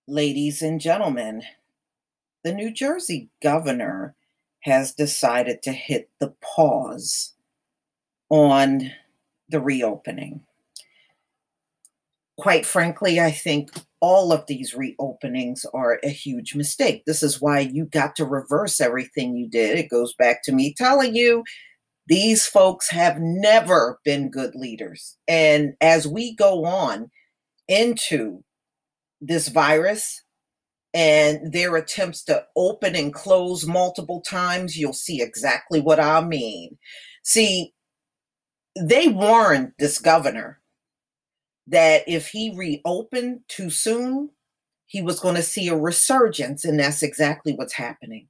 Ladies and gentlemen, the New Jersey governor has decided to hit the pause on the reopening. Quite frankly, I think all of these reopenings are a huge mistake. This is why you got to reverse everything you did. It goes back to me telling you these folks have never been good leaders. And as we go on into this virus, and their attempts to open and close multiple times, you'll see exactly what I mean. See, they warned this governor that if he reopened too soon, he was going to see a resurgence, and that's exactly what's happening.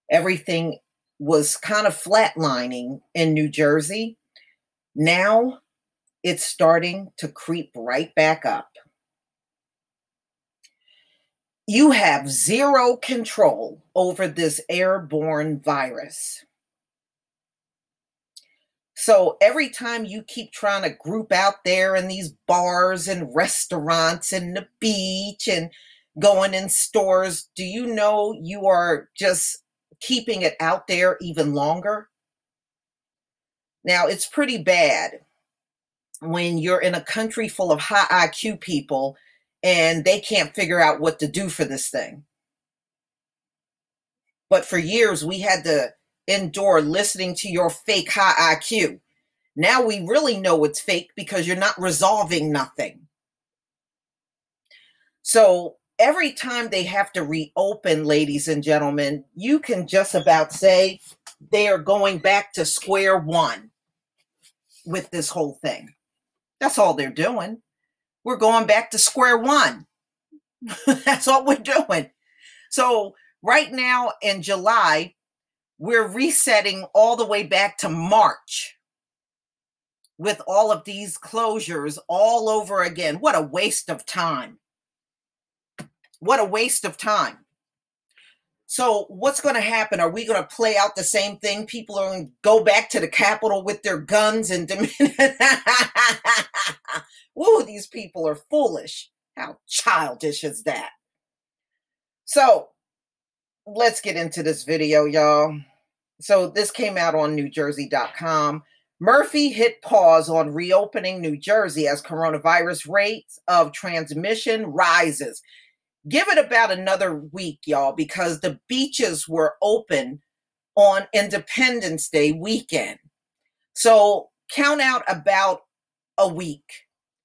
Everything was kind of flatlining in New Jersey. Now it's starting to creep right back up. You have zero control over this airborne virus. So every time you keep trying to group out there in these bars and restaurants and the beach and going in stores, do you know you are just keeping it out there even longer? Now, it's pretty bad when you're in a country full of high IQ people and they can't figure out what to do for this thing. But for years, we had to endure listening to your fake high IQ. Now we really know it's fake because you're not resolving nothing. So every time they have to reopen, ladies and gentlemen, you can just about say they are going back to square one with this whole thing. That's all they're doing. We're going back to square one. That's all we're doing. So right now in July, we're resetting all the way back to March with all of these closures all over again. What a waste of time. What a waste of time. So what's going to happen? Are we going to play out the same thing? People are going to go back to the Capitol with their guns and Woo, these people are foolish. How childish is that? So let's get into this video, y'all. So this came out on NewJersey.com. Murphy hit pause on reopening New Jersey as coronavirus rates of transmission rises. Give it about another week, y'all, because the beaches were open on Independence Day weekend. So count out about a week,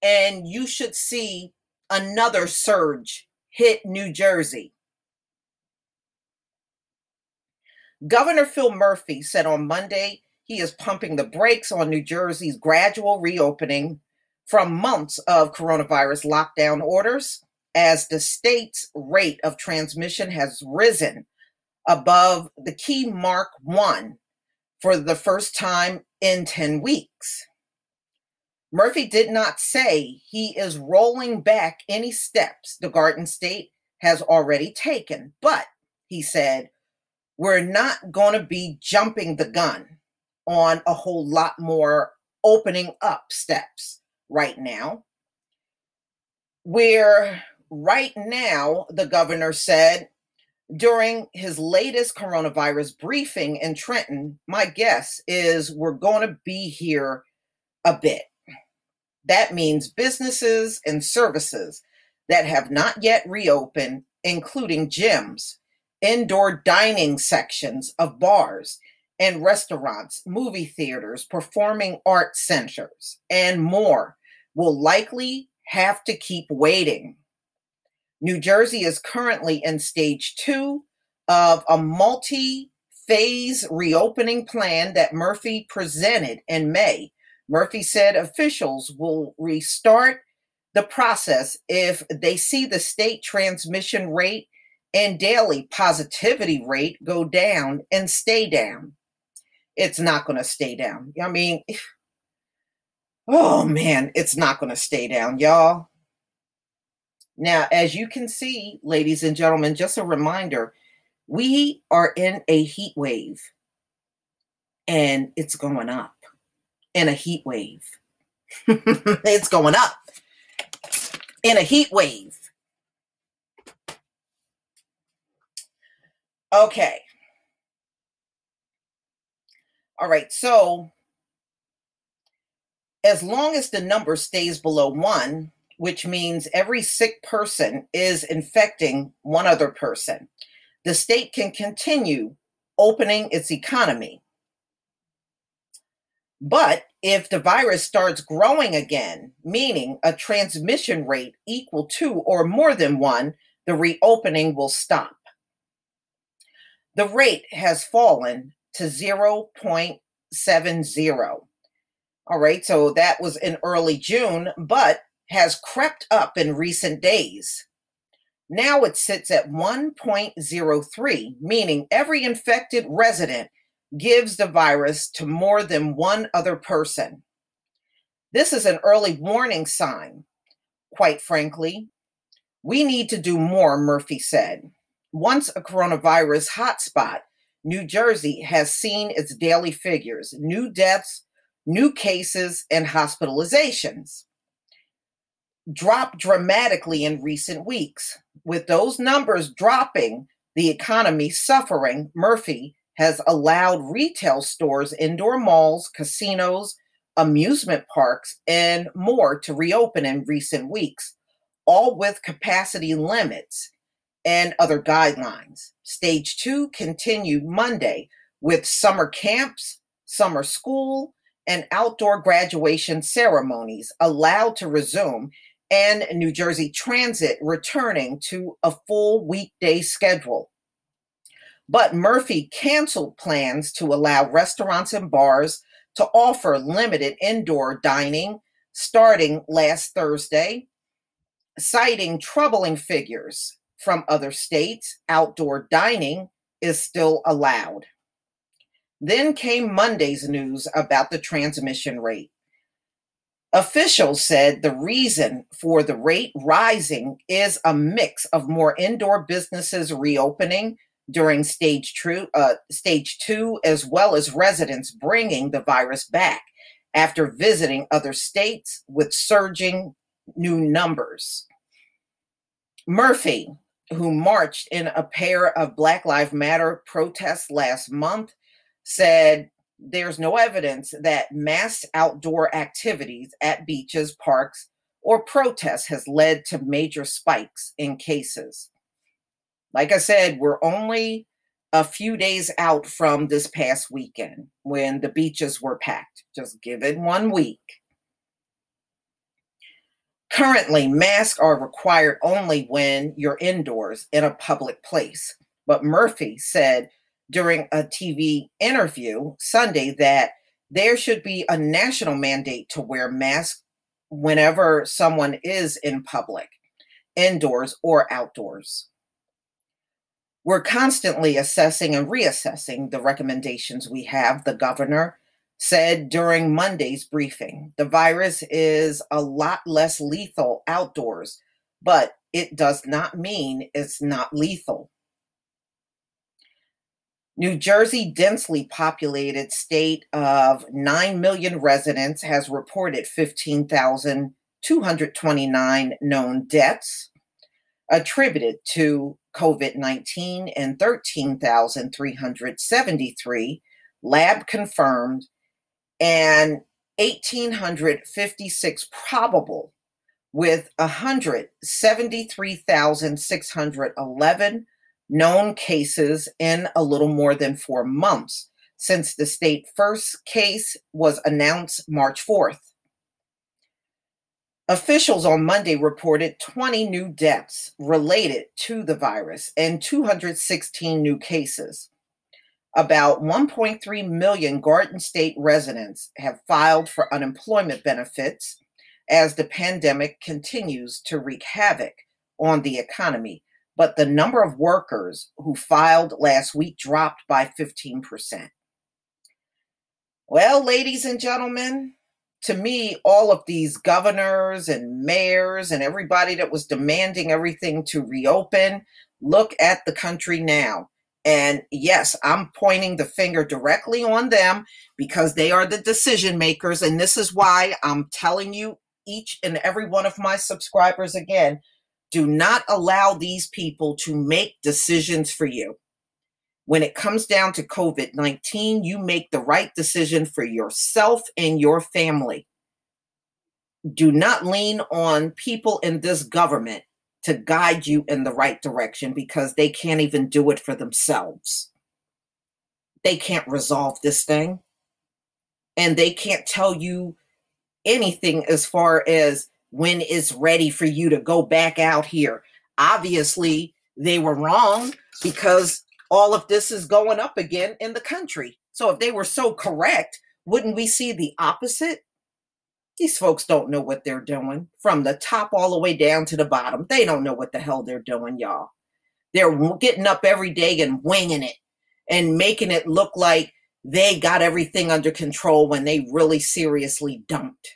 and you should see another surge hit New Jersey. Governor Phil Murphy said on Monday he is pumping the brakes on New Jersey's gradual reopening from months of coronavirus lockdown orders, as the state's rate of transmission has risen above the key mark 1 for the first time in 10 weeks. Murphy did not say he is rolling back any steps the Garden State has already taken, but he said, we're not going to be jumping the gun on a whole lot more opening up steps right now. Right now, the governor said during his latest coronavirus briefing in Trenton, my guess is we're going to be here a bit. That means businesses and services that have not yet reopened, including gyms, indoor dining sections of bars and restaurants, movie theaters, performing arts centers, and more, will likely have to keep waiting. New Jersey is currently in stage 2 of a multi-phase reopening plan that Murphy presented in May. Murphy said officials will restart the process if they see the state transmission rate and daily positivity rate go down and stay down. It's not going to stay down. I mean, oh man, it's not going to stay down, y'all. Now, as you can see, ladies and gentlemen, just a reminder, we are in a heat wave, and it's going up in a heat wave. It's going up in a heat wave. Okay. All right. So as long as the number stays below one, which means every sick person is infecting one other person, the state can continue opening its economy. But if the virus starts growing again, meaning a transmission rate equal to or more than one, the reopening will stop. The rate has fallen to 0.70. All right, so that was in early June, but has crept up in recent days. Now it sits at 1.03, meaning every infected resident gives the virus to more than one other person. This is an early warning sign. Quite frankly, we need to do more, Murphy said. Once a coronavirus hotspot, New Jersey has seen its daily figures, new deaths, new cases, and hospitalizations drop dramatically in recent weeks. With those numbers dropping, the economy suffering, Murphy has allowed retail stores, indoor malls, casinos, amusement parks, and more to reopen in recent weeks, all with capacity limits and other guidelines. Stage 2 continued Monday with summer camps, summer school, and outdoor graduation ceremonies allowed to resume, and New Jersey Transit returning to a full weekday schedule. But Murphy canceled plans to allow restaurants and bars to offer limited indoor dining starting last Thursday, citing troubling figures from other states. Outdoor dining is still allowed. Then came Monday's news about the transmission rate. Officials said the reason for the rate rising is a mix of more indoor businesses reopening during stage two, as well as residents bringing the virus back after visiting other states with surging new numbers. Murphy, who marched in a pair of Black Lives Matter protests last month, said there's no evidence that mass outdoor activities at beaches, parks, or protests has led to major spikes in cases. Like I said, we're only a few days out from this past weekend when the beaches were packed. Just give it 1 week. Currently, masks are required only when you're indoors in a public place. But Murphy said during a TV interview Sunday that there should be a national mandate to wear masks whenever someone is in public, indoors or outdoors. We're constantly assessing and reassessing the recommendations we have, the governor said during Monday's briefing. The virus is a lot less lethal outdoors, but it does not mean it's not lethal. New Jersey, densely populated state of 9 million residents, has reported 15,229 known deaths attributed to COVID-19 and 13,373 lab confirmed and 1,856 probable, with 173,611 known cases in a little more than 4 months since the state first case was announced March 4th. Officials on Monday reported 20 new deaths related to the virus and 216 new cases. About 1.3 million Garden State residents have filed for unemployment benefits as the pandemic continues to wreak havoc on the economy. But the number of workers who filed last week dropped by 15%. Well, ladies and gentlemen, to me, all of these governors and mayors and everybody that was demanding everything to reopen, look at the country now. And yes, I'm pointing the finger directly on them because they are the decision makers. And this is why I'm telling you, each and every one of my subscribers again, do not allow these people to make decisions for you. When it comes down to COVID-19, you make the right decision for yourself and your family. Do not lean on people in this government to guide you in the right direction, because they can't even do it for themselves. They can't resolve this thing, and they can't tell you anything as far as when it's ready for you to go back out here. Obviously, they were wrong, because all of this is going up again in the country. So if they were so correct, wouldn't we see the opposite? These folks don't know what they're doing, from the top all the way down to the bottom. They don't know what the hell they're doing, y'all. They're getting up every day and winging it and making it look like they got everything under control when they really seriously don't.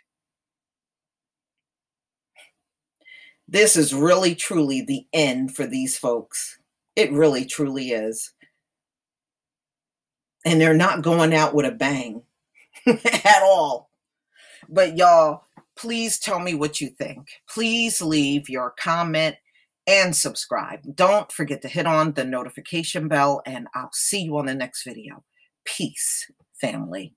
This is really, truly the end for these folks. It really, truly is. And they're not going out with a bang at all. But y'all, please tell me what you think. Please leave your comment and subscribe. Don't forget to hit on the notification bell, and I'll see you on the next video. Peace, family.